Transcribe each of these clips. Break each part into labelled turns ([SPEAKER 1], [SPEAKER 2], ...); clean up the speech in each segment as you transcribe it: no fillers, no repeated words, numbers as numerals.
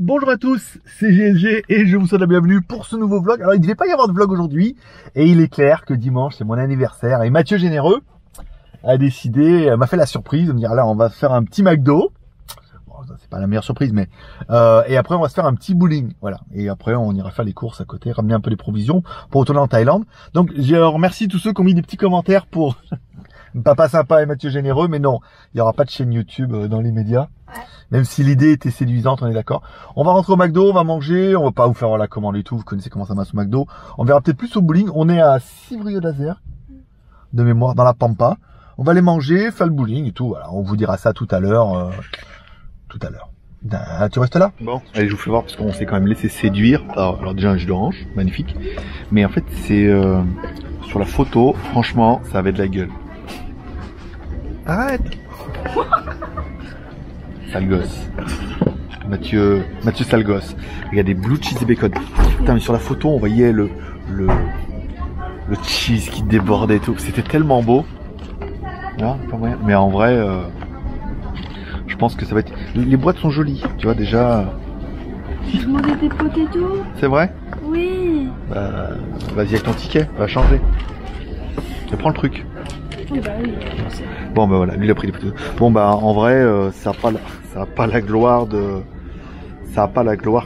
[SPEAKER 1] Bonjour à tous, c'est GLG et je vous souhaite la bienvenue pour ce nouveau vlog. Alors il ne devait pas y avoir de vlog aujourd'hui et il est clair que dimanche c'est mon anniversaire et Mathieu Généreux m'a fait la surprise de me dire là on va faire un petit McDo. Bon, c'est pas la meilleure surprise mais et après on va se faire un petit bowling, voilà. Et après on ira faire les courses à côté, ramener un peu les provisions pour retourner en Thaïlande. Donc je remercie tous ceux qui ont mis des petits commentaires pour Papa Sympa et Mathieu Généreux, mais non, il n'y aura pas de chaîne YouTube dans les médias. Même si l'idée était séduisante, on est d'accord. On va rentrer au McDo, on va manger, on va pas vous faire la commande et tout, vous connaissez comment ça marche au McDo. On verra peut-être plus au bowling, on est à Civrieux-Lazer, de mémoire, dans la Pampa. On va aller manger, faire le bowling et tout, voilà. On vous dira ça tout à l'heure. Tu restes là? Bon, allez, je vous fais voir parce qu'on s'est quand même laissé séduire par, alors déjà un jus d'orange, magnifique. Mais en fait, c'est sur la photo, franchement, ça avait de la gueule. Arrête! Sale gosse. Mathieu sale gosse. Regardez, blue cheese et bacon. Putain, mais sur la photo, on voyait le cheese qui débordait et tout. C'était tellement beau. Là, pas moyen. Mais en vrai, je pense que ça va être... Les boîtes sont jolies, tu vois, déjà...
[SPEAKER 2] J'ai demandé des potatoes.
[SPEAKER 1] C'est vrai?
[SPEAKER 2] Oui.
[SPEAKER 1] Bah, vas-y avec ton ticket, va changer. Et prends le truc.
[SPEAKER 2] Oui, bah oui.
[SPEAKER 1] Bon bah voilà, lui il a pris les potatoes. Bon bah en vrai, ça a pas la gloire que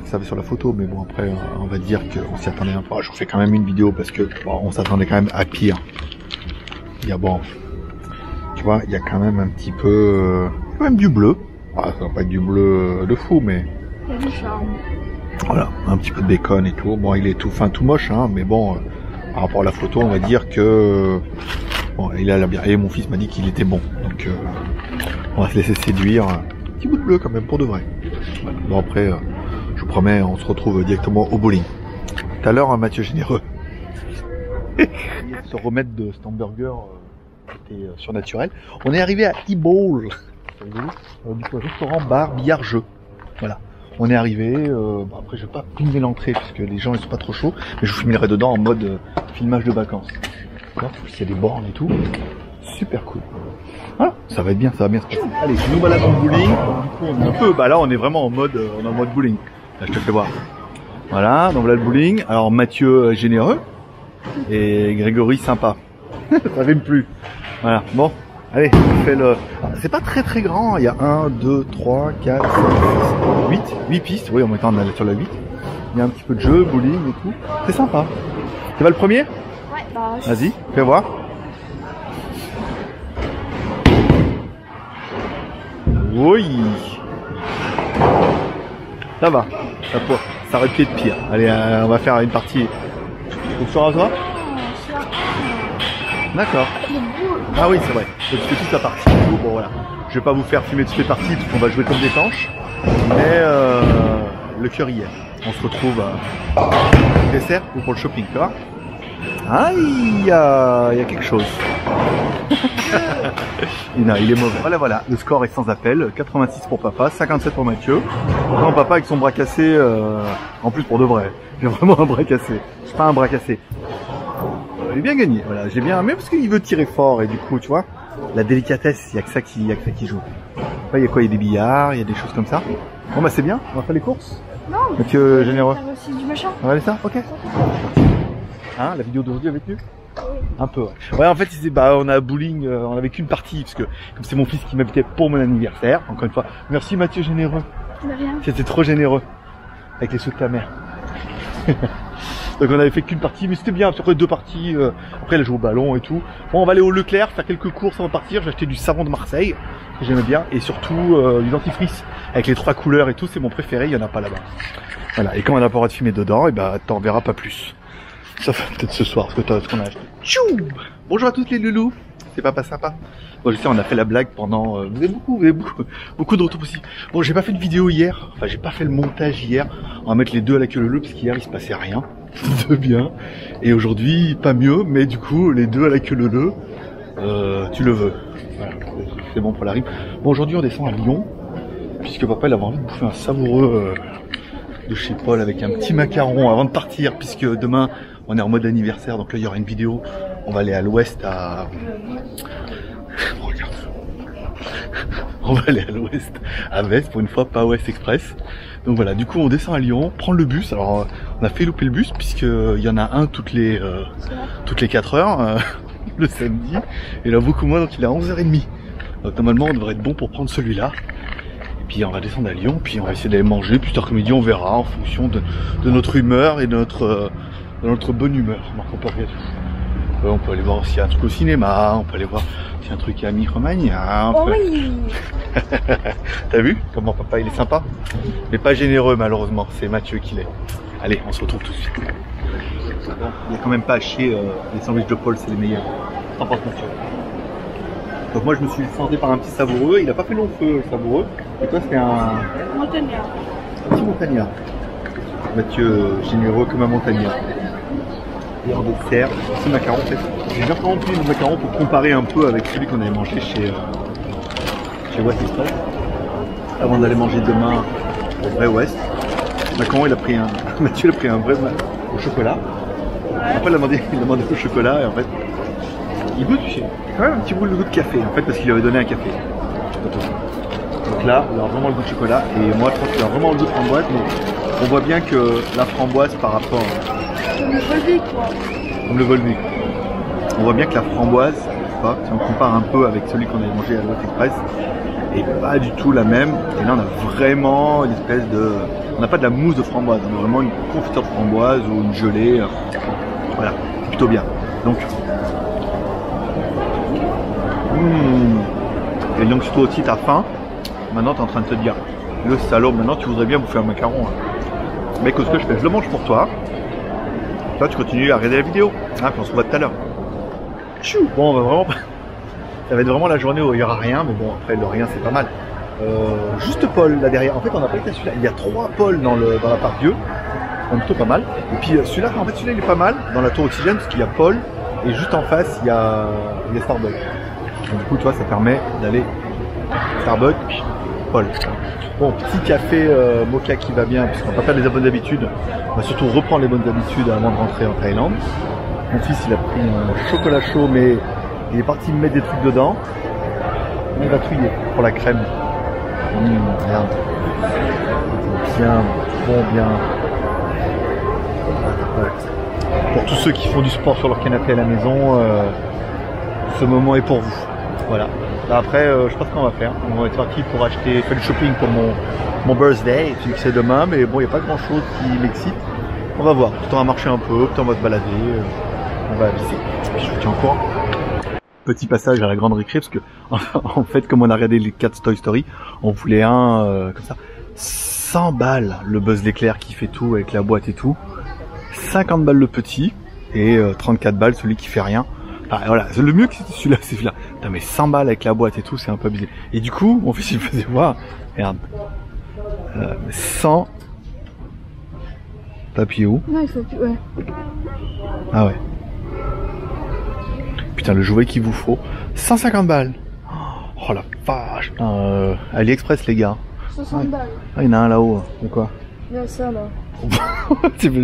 [SPEAKER 1] ça avait sur la photo, mais bon après on va dire qu'on s'y attendait un peu. Je vous fais quand même une vidéo parce que bon, on s'attendait quand même à pire. Il y a bon, tu vois, il y a quand même un petit peu, quand même du bleu. Ah, ça va pas être du bleu de fou, mais
[SPEAKER 2] il y a du charme.
[SPEAKER 1] Voilà, un petit peu de bacon et tout. Bon, il est tout moche, hein, mais bon, par rapport à la photo, on va dire que bon, il a l'air bien. Et mon fils m'a dit qu'il était bon, donc on va se laisser séduire. Un petit bout de bleu quand même pour de vrai. Voilà. Bon après, je vous promets, on se retrouve directement au bowling. Tout à l'heure, Mathieu Généreux. Se remettre de cet hamburger qui était surnaturel. On est arrivé à E-Bowl, du restaurant, bar, billard, jeu. Voilà. On est arrivé. Après, je vais pas filmer l'entrée puisque les gens ils sont pas trop chauds, mais je vous filmerai dedans en mode filmage de vacances. Il y a des bornes et tout. Super cool. Voilà, ça va être bien, ça va bien se passer. Allez, nous voilà dans le bowling. Du coup, on est un peu, bah là, on est vraiment en mode bowling. Là, je te fais voir. Voilà, donc voilà le bowling. Alors, Mathieu Généreux et Grégory Sympa. Ça rime plus. Voilà, bon. Allez, on fait le... C'est pas très très grand. Il y a 1, 2, 3, 4, 5, 6, 8 pistes. Oui, en même temps, on est sur la 8. Il y a un petit peu de jeu, bowling et tout. C'est sympa. Tu vas le premier?
[SPEAKER 2] Ouais, bah...
[SPEAKER 1] Vas-y, fais voir. Oui. Ça va. Ça aurait pu être pire. Allez, on va faire une partie. Tu feras toi? D'accord. Ah oui, c'est vrai. Je fais toute la partie. Bon voilà. Je vais pas vous faire filmer toutes les parties parce qu'on va jouer comme des tanches. Mais le cœur y est. On se retrouve pour le dessert ou pour le shopping, tu vois? Ah, il y a quelque chose. Non, il est mauvais. Voilà, le score est sans appel. 86 pour papa, 57 pour Mathieu. Non, papa avec son bras cassé, en plus pour de vrai. J'ai vraiment un bras cassé. C'est pas un bras cassé. J'ai bien gagné. Voilà, j'ai bien, mais parce qu'il veut tirer fort et du coup, tu vois, la délicatesse, il y a que ça qui joue. Là, il y a quoi? Il y a des billards, il y a des choses comme ça. Bon bah c'est bien. On va faire les courses.
[SPEAKER 2] Non.
[SPEAKER 1] Mathieu Généreux.
[SPEAKER 2] C'est du machin.
[SPEAKER 1] On va aller ça? Ok. Hein, la vidéo d'aujourd'hui avec lui? Un peu, ouais. Ouais, en fait, on a bowling, on avait qu'une partie, parce que comme c'est mon fils qui m'invitait pour mon anniversaire, encore une fois, merci Mathieu Généreux.
[SPEAKER 2] De rien.
[SPEAKER 1] C'était trop généreux. Avec les sous de ta mère. Donc on avait fait qu'une partie, mais c'était bien, après 2 parties, après elle a joué au ballon et tout. Bon, on va aller au Leclerc, faire quelques courses avant de partir, j'ai acheté du savon de Marseille, que j'aimais bien, et surtout du dentifrice, avec les 3 couleurs et tout, c'est mon préféré, il n'y en a pas là-bas. Voilà, et quand on n'a pas le droit de filmer dedans, et bah t'en verras pas plus. Sauf peut-être ce soir, ce qu'on a acheté. Tchou! Bonjour à tous les loulous, c'est Papa Sympa. Bon, je sais, on a fait la blague pendant... vous avez beaucoup de retours aussi. Bon, j'ai pas fait de vidéo hier, enfin j'ai pas fait le montage hier. On va mettre les deux à la queue leu, parce qu'hier il se passait rien. De bien. Et aujourd'hui, pas mieux, mais du coup, les deux à la queue leu, tu le veux. Voilà, c'est bon pour la rime. Bon, aujourd'hui on descend à Lyon, puisque papa il avait envie de bouffer un savoureux de chez Paul avec un petit macaron avant de partir, puisque demain on est en mode anniversaire, donc là il y aura une vidéo On va aller à l'ouest à... On va aller à l'ouest à Vest pour une fois, pas Ouest Express. Donc voilà, du coup on descend à Lyon, prendre le bus. Alors on a fait louper le bus puisqu'il y en a un toutes les 4 heures le samedi. Et là beaucoup moins, donc il est à 11h30. Donc normalement on devrait être bon pour prendre celui-là. Et puis on va descendre à Lyon, puis on va essayer d'aller manger. Plus tard que midi on verra en fonction de notre humeur et de notre bonne humeur. Donc on peut aller voir s'il y a un truc au cinéma, on peut aller voir s'il y a un truc à Micromania.
[SPEAKER 2] Oh oui.
[SPEAKER 1] T'as vu comment papa il est sympa? Mais pas généreux malheureusement, c'est Mathieu qui l'est. Allez, on se retrouve tout de suite. Bon, il n'y a quand même pas à chier, les sandwichs de Paul c'est les meilleurs. T'en penses Mathieu? Donc moi je me suis senté par un petit savoureux, il a pas fait long feu le savoureux. Et toi c'était un
[SPEAKER 2] Montagnard.
[SPEAKER 1] petit montagnard. Mathieu généreux comme un montagnard. Et en dessert, c'est macaron en fait. J'ai bien rempli le macaron pour comparer un peu avec celui qu'on avait mangé chez West Express. Avant d'aller manger demain au vrai West. Macaron il a pris un. Mathieu il a pris un vrai au chocolat. Après il a demandé au chocolat et en fait. Il goûte quand même un petit goût de café en fait parce qu'il avait donné un café. Donc là, il a vraiment le goût de chocolat et moi je pense qu'il a vraiment le goût de framboise, mais on voit bien que la framboise par rapport
[SPEAKER 2] Comme le Volvic quoi.
[SPEAKER 1] comme le Volvic. On voit bien que la framboise, si on compare un peu avec celui qu'on avait mangé à l'Ouest Express, est pas du tout la même. Et là on a vraiment une espèce de... On n'a pas de la mousse de framboise, on a vraiment une confiture de framboise ou une gelée. Voilà, c'est plutôt bien. Donc... Et donc si toi aussi t'as faim, maintenant t'es en train de te dire, le salaud, maintenant tu voudrais bien bouffer un macaron. Hein. Mais qu'est-ce que je fais? Je le mange pour toi. Toi tu continues à regarder la vidéo. Hein, puis on se voit tout à l'heure. Bon, on va vraiment... Ça va être vraiment la journée où il n'y aura rien, mais bon, après le rien c'est pas mal. Juste Paul là derrière. En fait on n'a pas été à celui-là. Il y a 3 Paul dans la part Dieu. C'est plutôt pas mal. Et puis celui-là, en fait celui-là il est pas mal dans la tour Oxygène parce qu'il y a Paul et juste en face il y a Starbucks. Donc du coup, toi, ça permet d'aller Starbucks, Paul. Bon, petit café mocha qui va bien, puisqu'on va pas faire les bonnes habitudes. On va surtout reprendre les bonnes habitudes avant de rentrer en Thaïlande. Mon fils, il a pris un chocolat chaud, mais il est parti me mettre des trucs dedans. Il va trier pour la crème. Regarde. Bien, bien. Ouais. Pour tous ceux qui font du sport sur leur canapé à la maison, ce moment est pour vous. Voilà. Là, après, je sais pas ce qu'on va faire. On va être parti pour faire du shopping pour mon birthday. Tu dis que c'est demain, mais bon, il n'y a pas grand chose qui m'excite. On va voir. Peut-être on va marcher un peu, peut-être on va se balader. On va aviser. Je vous tiens au courant. Petit passage à la grande récré, parce que en fait, comme on a regardé les 4 Toy Story, on voulait un comme ça. 100 balles le Buzz l'éclair qui fait tout avec la boîte et tout. 50 balles le petit et 34 balles celui qui fait rien. Ah, voilà, le mieux que c'était celui-là, c'est celui-là. Putain, mais 100 balles avec la boîte et tout, c'est un peu abusé. Et du coup, mon fils il me faisait voir, regarde, 100 papier où?
[SPEAKER 2] Non, il faut plus, ouais.
[SPEAKER 1] Ah ouais. Putain, le jouet qu'il vous faut, 150 balles. Oh la vache. AliExpress les gars.
[SPEAKER 2] 60 balles.
[SPEAKER 1] Ah, il y en a un là-haut. De quoi?
[SPEAKER 2] Il y a ça là.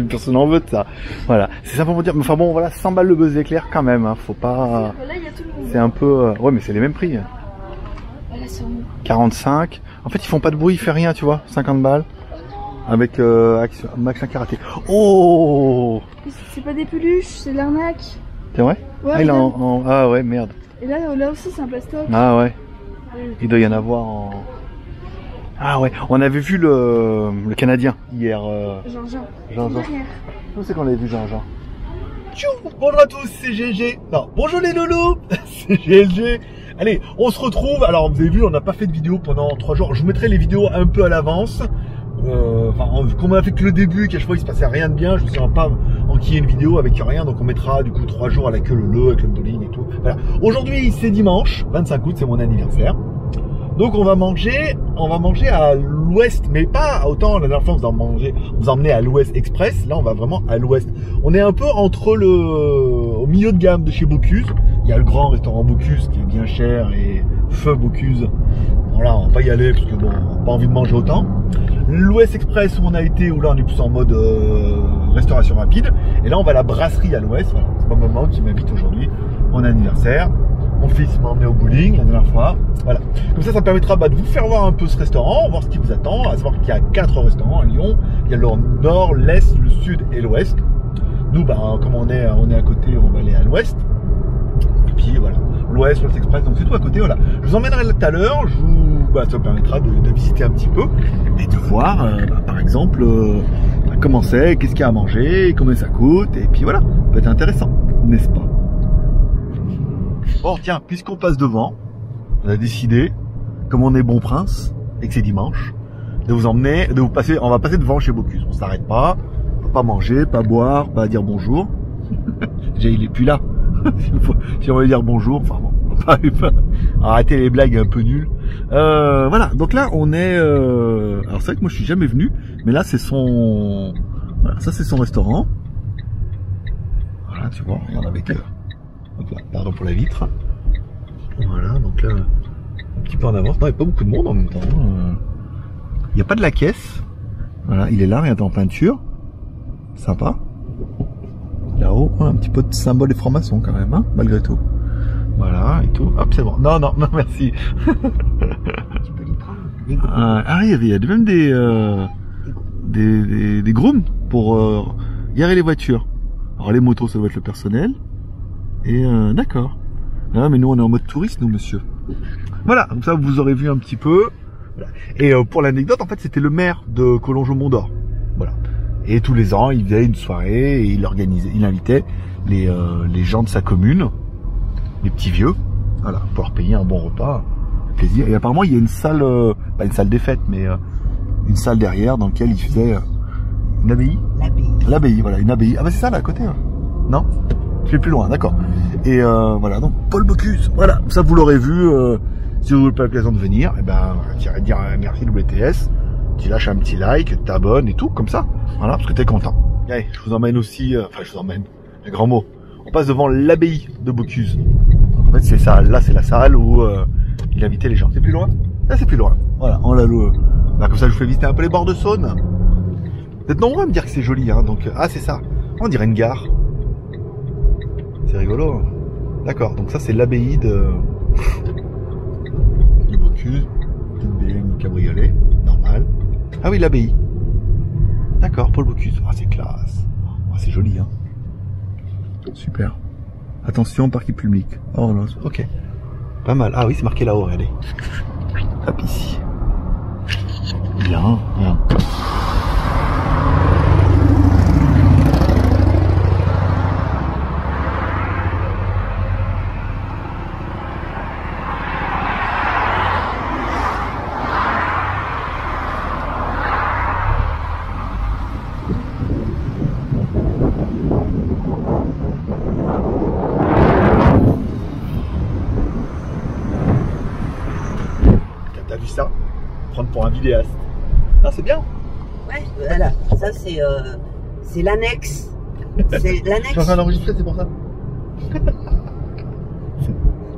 [SPEAKER 1] Personne n'en veut de ça. Voilà, c'est simplement pour dire. Enfin bon, voilà, 100 balles le Buzz éclair quand même. Hein. Faut pas.
[SPEAKER 2] Là, il y a tout le monde.
[SPEAKER 1] C'est un peu. Ouais, mais c'est les mêmes prix.
[SPEAKER 2] Voilà, c'est
[SPEAKER 1] 45. En fait, ils font pas de bruit, il fait rien, tu vois. 50 balles. Avec Max Karaté. Oh!
[SPEAKER 2] C'est pas des peluches, c'est de l'arnaque.
[SPEAKER 1] C'est vrai?
[SPEAKER 2] Ouais,
[SPEAKER 1] ah, il est ah ouais, merde.
[SPEAKER 2] Et là aussi, c'est un plastoc.
[SPEAKER 1] Ah ouais. Il doit y en avoir en. Ah ouais, on avait vu le Canadien hier. Jean-Jean. Où c'est qu'on avait vu Jean-Jean? Bonjour à tous, c'est GG. Non, bonjour les loulous, c'est GLG. Allez, on se retrouve. Alors, vous avez vu, on n'a pas fait de vidéo pendant 3 jours. Je vous mettrai les vidéos un peu à l'avance. Comme on a fait que le début et qu'à chaque fois il se passait rien de bien, je ne sais pas enquiller une vidéo avec rien, donc on mettra du coup 3 jours à la queue leu avec le bowling et tout. Voilà. Aujourd'hui c'est dimanche, 25 août, c'est mon anniversaire. Donc on va manger à l'ouest, mais pas autant la dernière fois on vous emmenait à l'Ouest Express, là on va vraiment à l'ouest. On est un peu au milieu de gamme de chez Bocuse. Il y a le grand restaurant Bocuse qui est bien cher et feu Bocuse. Voilà, on va pas y aller parce que bon, on n'a pas envie de manger autant. L'Ouest Express où on a été, où là on est plus en mode restauration rapide. Et là on va à la brasserie à l'ouest, voilà. ma maman qui m'invite aujourd'hui, mon anniversaire. Mon fils m'a emmené au bowling la dernière fois. Voilà. Comme ça me permettra de vous faire voir un peu ce restaurant, voir ce qui vous attend. À savoir qu'il y a 4 restaurants à Lyon. Il y a le nord, l'est, le sud et l'ouest. Nous, comme on est à côté, on va aller à l'ouest. Et puis voilà, l'ouest, l'Ouest Express, donc c'est tout à côté. Voilà. Je vous emmènerai tout à l'heure. Ça me permettra de visiter un petit peu et de voir, par exemple, comment c'est, qu'est-ce qu'il y a à manger, combien ça coûte. Et puis voilà, ça peut être intéressant, n'est-ce pas? Bon, tiens, puisqu'on passe devant, on a décidé, comme on est bon prince et que c'est dimanche, de vous emmener, on va passer devant chez Bocuse. On s'arrête pas, on va pas manger, pas boire, pas dire bonjour. Déjà, il est plus là. Si on veut dire bonjour, enfin bon, on va pas arrêter les blagues un peu nulles. Voilà, donc là, on est... alors c'est vrai que moi, je suis jamais venu, mais là, c'est son... Voilà, ça, c'est son restaurant. Voilà, tu vois, regarde avec... Donc là, pardon pour la vitre. Voilà, donc là, un petit peu en avance. Non, il n'y a pas beaucoup de monde en même temps. Il n'y a pas de la caisse. Voilà, il est là, rien en peinture. Sympa. Là-haut, un petit peu de symbole des francs-maçons quand même, hein, malgré tout. Voilà, et tout. Hop, c'est bon. Non, merci.
[SPEAKER 3] Tu peux les prendre.
[SPEAKER 1] Il y a même des grooms pour garer les voitures. Alors les motos, ça doit être le personnel. Et d'accord. Ah, mais nous on est en mode touriste, nous, monsieur. Voilà, donc ça vous aurez vu un petit peu. Voilà. Et pour l'anecdote, en fait, c'était le maire de Collonges-Mont-d'Or. Voilà. Et tous les ans, il faisait une soirée et il invitait les gens de sa commune, les petits vieux, voilà, pour leur payer un bon repas, plaisir. Et apparemment, il y a une salle, pas une salle des fêtes, mais une salle derrière dans laquelle il faisait une abbaye. L'abbaye, voilà, une abbaye. Ah bah c'est ça là à côté. Hein. Non? Je vais plus loin, d'accord. Et voilà, donc Paul Bocuse, voilà, ça vous l'aurez vu, si vous n'avez pas l'occasion de venir, et ben, tu irais dire merci WTS, tu lâches un petit like, tu t'abonnes et tout, comme ça, voilà, parce que t'es content. Allez, je vous emmène aussi, enfin je vous emmène, un grand mot, on passe devant l'abbaye de Bocuse. En fait c'est ça, là c'est la salle où il invitait les gens. C'est plus loin? Là c'est plus loin, voilà, on l'a loué. Là comme ça je vous fais visiter un peu les bords de Saône. Vous êtes nombreux à me dire que c'est joli, hein, donc, ah c'est ça, on dirait une gare. C'est rigolo. Hein. D'accord, donc ça c'est l'abbaye de Bocuse. Une cabriolet, normal. Ah oui, l'abbaye. D'accord, Paul Bocuse. Ah, c'est classe. Ah, c'est joli, hein. Super. Attention, parking public. Oh non, ok. Pas mal. Ah oui, c'est marqué là-haut, regardez. Hop, ici. Bien, bien. T'as vu ça? Prendre pour un vidéaste. Ah, c'est bien.
[SPEAKER 3] Ouais, voilà. Ça, c'est l'annexe. C'est l'annexe.
[SPEAKER 1] Je suis en train d'enregistrer, c'est pour ça.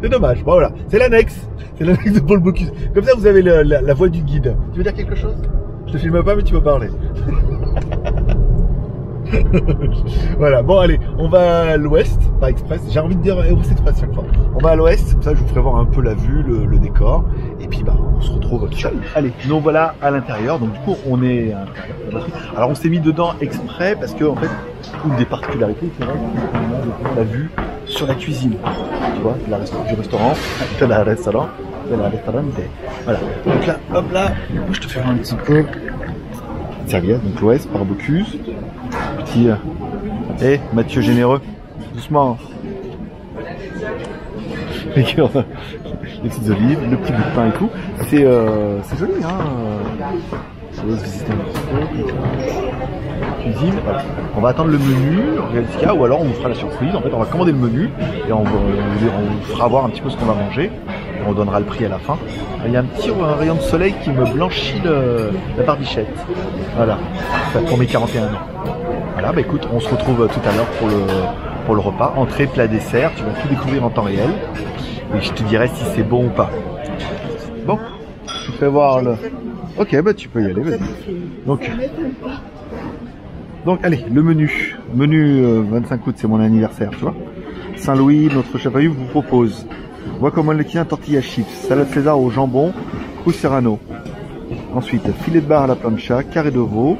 [SPEAKER 1] C'est dommage. Bon, voilà. C'est l'annexe. C'est l'annexe de Paul Bocuse. Comme ça, vous avez la voix du guide. Tu veux dire quelque chose? Je te filme pas, mais tu peux parler. Voilà, bon allez, on va à l'ouest, pas express, j'ai envie de dire Ouest Express chaque fois. On va à l'ouest, comme ça je vous ferai voir un peu la vue, le décor, et puis on se retrouve. Allez, nous voilà à l'intérieur, donc du coup on est à l'intérieur. Alors on s'est mis dedans exprès parce que en fait, une des particularités, c'est vrai qu'on a la vue sur la cuisine, tu vois, du restaurant, de la restaurant, voilà. Donc là, hop là, je te fais un petit peu serviette, donc l'ouest par Bocuse. Petit Mathieu généreux, doucement. Les petites olives, le petit bout de pain et tout. C'est joli, hein. Je laisse visiter un petit peu. Cuisine. Voilà. On va attendre le menu, Jessica, ou alors on vous fera la surprise. En fait, on va commander le menu et on vous fera voir un petit peu ce qu'on va manger. Et on donnera le prix à la fin. Il y a un petit rayon de soleil qui me blanchit la barbichette. Voilà, pour mes 41 ans. Voilà, bah écoute, on se retrouve tout à l'heure pour le repas. Entrée, plat, dessert, tu vas tout découvrir en temps réel. Et je te dirai si c'est bon ou pas. Bon, je te fais voir le... Ok, bah tu peux y aller, vas-y. Donc allez, le menu. Menu 25 août, c'est mon anniversaire, tu vois. Saint-Louis, notre chef à vue vous propose guacamole lequien, tortilla chips, salade César au jambon, crou serrano. Ensuite, filet de bar à la plancha, carré de veau,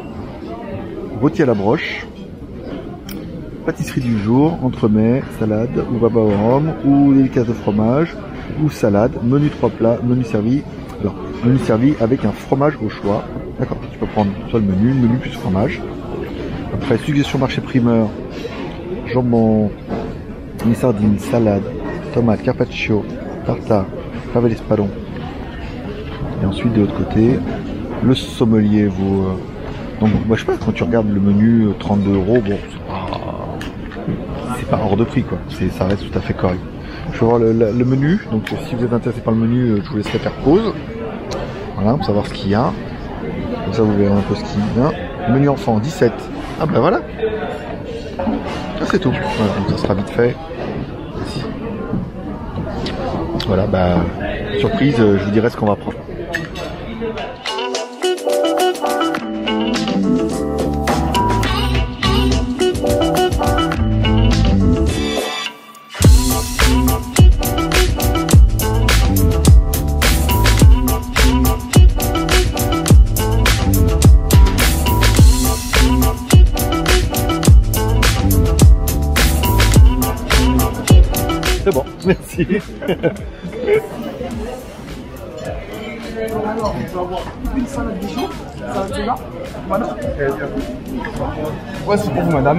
[SPEAKER 1] rôti à la broche, pâtisserie du jour, entremets, salade, ou baba au rhum, ou délicace de fromage, ou salade, menu 3 plats, menu servi. Alors, menu servi avec un fromage au choix. D'accord, tu peux prendre soit le menu plus fromage. Après, suggestion marché primeur, jambon, mini sardines, salade, tomate, carpaccio, tartare, fave espadon. Et ensuite, de l'autre côté, le sommelier vous... Donc, moi, je sais pas, quand tu regardes le menu, 32 €, bon, c'est pas hors de prix, quoi. Ça reste tout à fait correct. Je vais voir le menu. Donc, si vous êtes intéressé par le menu, je vous laisserai faire pause. Voilà, pour savoir ce qu'il y a. Comme ça, vous verrez un peu ce qu'il y a. Menu enfant, 17. Ah, bah voilà. Ça, c'est tout. Voilà, donc ça sera vite fait. Ici. Voilà, bah, surprise, je vous dirai ce qu'on va prendre. C'est bon, merci.
[SPEAKER 4] Alors, on peut avoir une salade de jour, salade de là, voilà. Ouais, c'est pour vous, madame.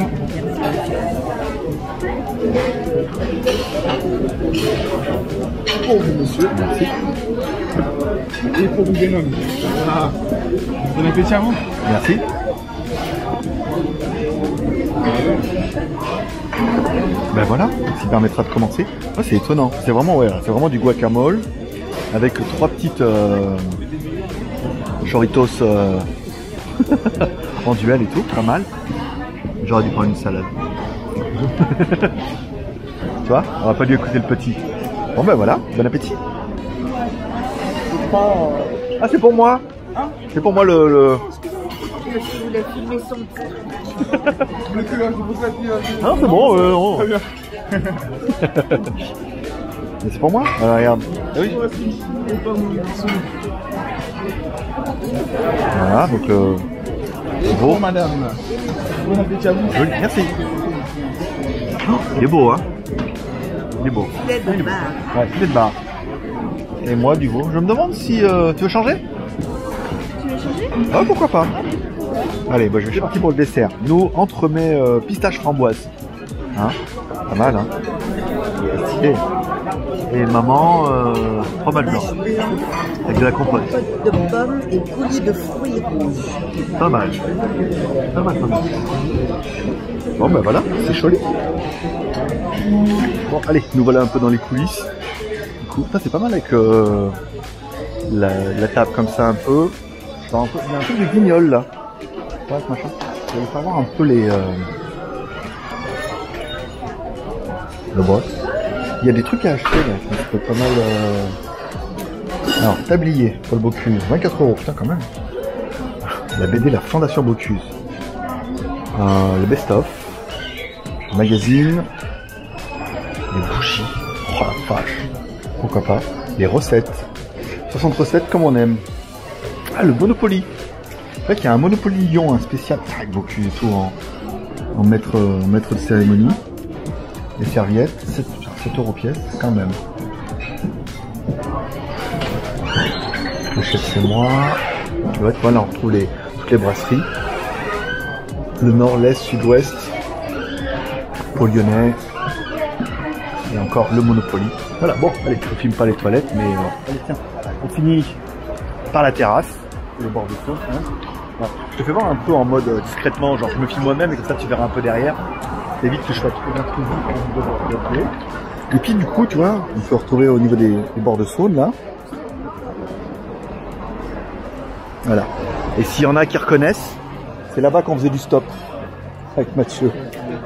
[SPEAKER 4] Pour vous, monsieur.
[SPEAKER 1] Merci.
[SPEAKER 4] Et pour vous, jeune homme. Voilà. Bon appétit à vous.
[SPEAKER 1] Merci. Ben voilà, ça permettra de commencer. Ouais, c'est étonnant, c'est vraiment du guacamole avec 3 petites choritos en duel et tout, pas mal. J'aurais dû prendre une salade. Tu vois, on va pas dû écouter le petit. Bon ben voilà, bon appétit. Ah, c'est pour moi. C'est pour moi le...
[SPEAKER 3] Je voulais filmer son
[SPEAKER 1] Non, c'est bon, non. Mais c'est pour moi. Alors, regarde. Ah oui. Voilà, donc
[SPEAKER 4] Bon, madame. Bon appétit à vous.
[SPEAKER 1] joli. Merci. Oh, il est beau, hein. Il est beau.
[SPEAKER 3] filet de bar.
[SPEAKER 1] Ouais, filet de bar. Et moi, du coup, je me demande si tu veux changer.
[SPEAKER 2] Tu veux changer?
[SPEAKER 1] Ah, pourquoi pas. Allez, bah, je suis parti pour le dessert. Nous, entremets pistache framboise. Hein, pas mal, hein. Stylé. Et maman, fromage blanc. Avec de la compote.
[SPEAKER 3] Pote de pommes et coulis de fruits rouges.
[SPEAKER 1] Pas mal. Pas mal, pas mal. Bon, ben voilà, c'est joli. Bon, allez, nous voilà un peu dans les coulisses. Du coup, ça c'est pas mal avec la table comme ça un peu. Il y a un peu de guignol là. Ouais, ce machin. Je vais savoir un peu les... le boss. Il y a des trucs à acheter là, je pense que pas mal... Alors, tablier, Paul Bocuse, 24 €, putain quand même. La BD La Fondation Bocuse. Le best-of. Le magazine. Les bougies. Oh la vache. Pourquoi pas. Les recettes. 60 recettes comme on aime. Ah, le Monopoly. C'est vrai qu'il y a un Monopoly Lyon, un spécial avec Bocuse et tout en maître de cérémonie. Les serviettes, 7 € pièce, quand même. Le chef c'est moi. Tu vois, là on retrouve toutes les brasseries. Le nord, l'est, sud-ouest. Pôle lyonnais. Et encore le Monopoly. Voilà, bon, allez, je ne filme pas les toilettes, mais allez, tiens, on finit par la terrasse, le bord de saut. Hein. Bon, je te fais voir un peu en mode discrètement, genre je me filme moi-même et comme ça tu verras un peu derrière. C'est vite que je fasse tout vite. Et puis du coup, tu vois, on peut retrouver au niveau des bords de Saône là. Voilà. Et s'il y en a qui reconnaissent, c'est là-bas qu'on faisait du stop avec Mathieu,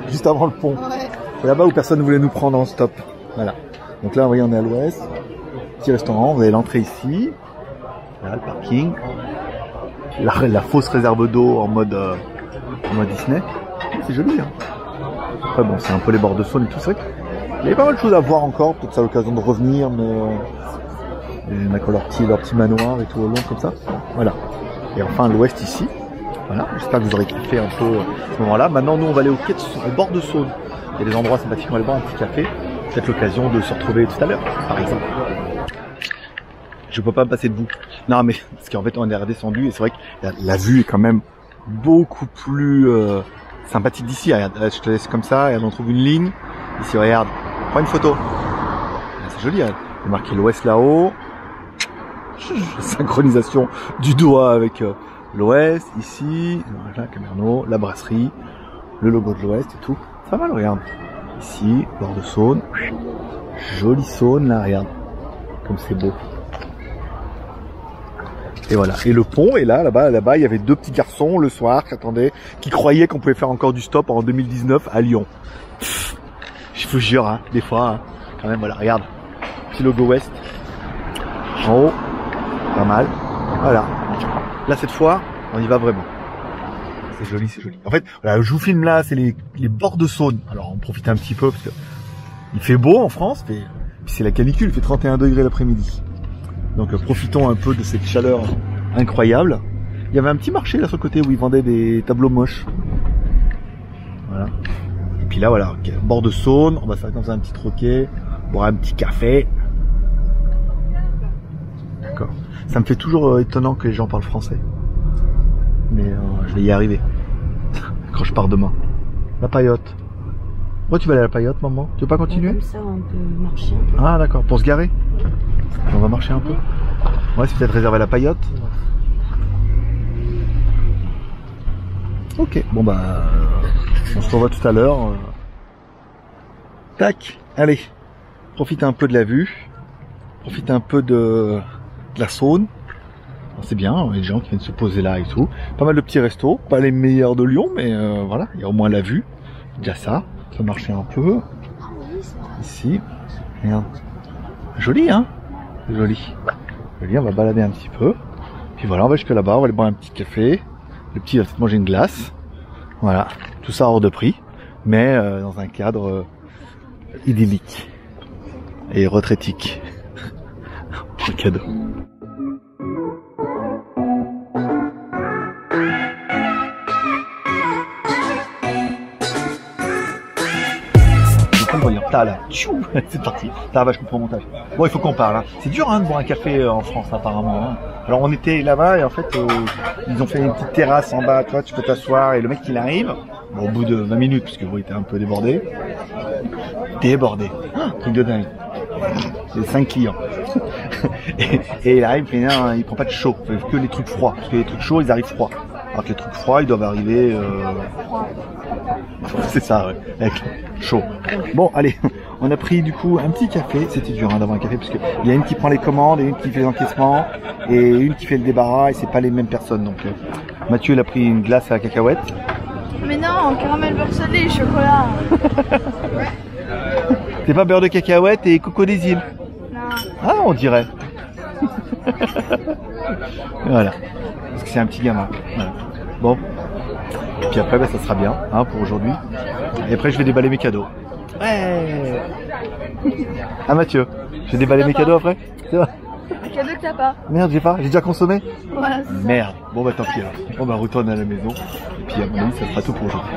[SPEAKER 1] juste avant le pont.
[SPEAKER 2] Ouais.
[SPEAKER 1] C'est là-bas où personne ne voulait nous prendre en stop. Voilà. Donc là, vous voyez, on est à l'ouest. Petit restaurant, vous avez l'entrée ici. Là, le parking. La fausse réserve d'eau en mode Disney. C'est joli, hein. Après bon, c'est un peu les bords de Saône et tout, c'est vrai qu'il y avait pas mal de choses à voir encore, peut-être ça a l'occasion de revenir, mais il y en a qui ont leur petit manoir et tout au long comme ça. Voilà. Et enfin l'ouest ici. Voilà, j'espère que vous aurez kiffé un peu ce moment-là. Maintenant, nous, on va aller au bord de Saône. Il y a des endroits sympathiques, on va aller boire un petit café. Peut-être l'occasion de se retrouver tout à l'heure, par exemple. Je peux pas me passer debout. Non, mais parce qu'en fait, on est redescendu et c'est vrai que la vue est quand même beaucoup plus sympathique d'ici. Regarde, là, je te laisse comme ça et on trouve une ligne. Ici, regarde, prends une photo. C'est joli, hein. Il y a marqué l'ouest là-haut. Synchronisation du doigt avec l'ouest, ici, voilà, Camerno, la brasserie, le logo de l'ouest et tout. C'est pas mal, regarde. Ici, bord de Saône. Jolie Saône, là, regarde. Comme c'est beau. Et voilà. Et le pont, et là-bas, il y avait deux petits garçons le soir qui attendaient, qui croyaient qu'on pouvait faire encore du stop en 2019 à Lyon. Pff, je vous jure, hein, des fois, hein, quand même, voilà, regarde. Petit logo ouest. En haut. Pas mal. Voilà. Là, cette fois, on y va vraiment. C'est joli, c'est joli. En fait, voilà, je vous filme là, c'est les bords de Saône. Alors, on profite un petit peu parce que il fait beau en France, mais c'est la canicule, il fait 31 degrés l'après-midi. Donc, profitons un peu de cette chaleur incroyable. Il y avait un petit marché là sur le côté où ils vendaient des tableaux moches. Voilà. Et puis là, voilà, okay, bord de Saône, on va faire comme ça un petit troquet, boire un petit café. D'accord. Ça me fait toujours étonnant que les gens parlent français. Mais je vais y arriver. Quand je pars demain. La Paillote. Pourquoi tu vas aller à la Paillote, maman? Tu veux pas continuer?
[SPEAKER 3] Comme ça, on peut marcher un peu.
[SPEAKER 1] Ah d'accord, pour se garer. On va marcher un peu. Ouais, c'est peut-être réservé à la Paillote. Ok, bon bah... on se revoit tout à l'heure. Tac, allez. Profite un peu de la vue. Profite un peu de la Saône. C'est bien, il y a des gens qui viennent se poser là et tout. Pas mal de petits restos, pas les meilleurs de Lyon, mais voilà, il y a au moins la vue. Déjà ça marchait un peu. Ici, regarde. Joli, hein? Joli. Joli, on va balader un petit peu. Puis voilà, on va jusque là-bas, on va aller boire un petit café. Le petit va peut-être manger une glace. Voilà, tout ça hors de prix, mais dans un cadre idyllique et retraitique. Pour le cadeau. Là, c'est parti. Ça va, je comprends le montage. Bon, il faut qu'on parle. Hein. C'est dur hein, de boire un café en France, apparemment. Hein. Alors, on était là-bas et en fait, ils ont fait une petite terrasse en bas. Toi, tu peux t'asseoir et le mec, il arrive. Bon, au bout de 20 minutes, parce que vous était un peu débordé. Débordé. Truc de dingue. C'est 5 clients. et il arrive, il prend pas de chaud. Il fait que les trucs froids. Parce que les trucs chauds, ils arrivent froids. Alors que les trucs froids, ils doivent arriver... C'est ça, ouais, avec chaud. Bon, allez, on a pris du coup un petit café. C'était dur hein, d'avoir un café parce que il y a une qui prend les commandes et une qui fait l'encaissement et une qui fait le débarras et c'est pas les mêmes personnes. Donc Mathieu, il a pris une glace à la cacahuète.
[SPEAKER 2] Mais non, caramel beurre salé et chocolat.
[SPEAKER 1] C'est pas beurre de cacahuète et coco des îles?
[SPEAKER 2] Non.
[SPEAKER 1] Ah, on dirait. Voilà, parce que c'est un petit gamin. Voilà. Bon. Et puis après, bah, ça sera bien hein, pour aujourd'hui. Et après, je vais déballer mes cadeaux. Ouais. Ah Mathieu, je vais déballer mes cadeaux après. C'est vrai.
[SPEAKER 2] Un cadeau que t'as pas.
[SPEAKER 1] Merde, j'ai déjà consommé.
[SPEAKER 2] Voilà, c'est ça.
[SPEAKER 1] Merde. Bon bah tant pis alors. On va retourner à la maison. Et puis à mon avis, ça sera tout pour aujourd'hui.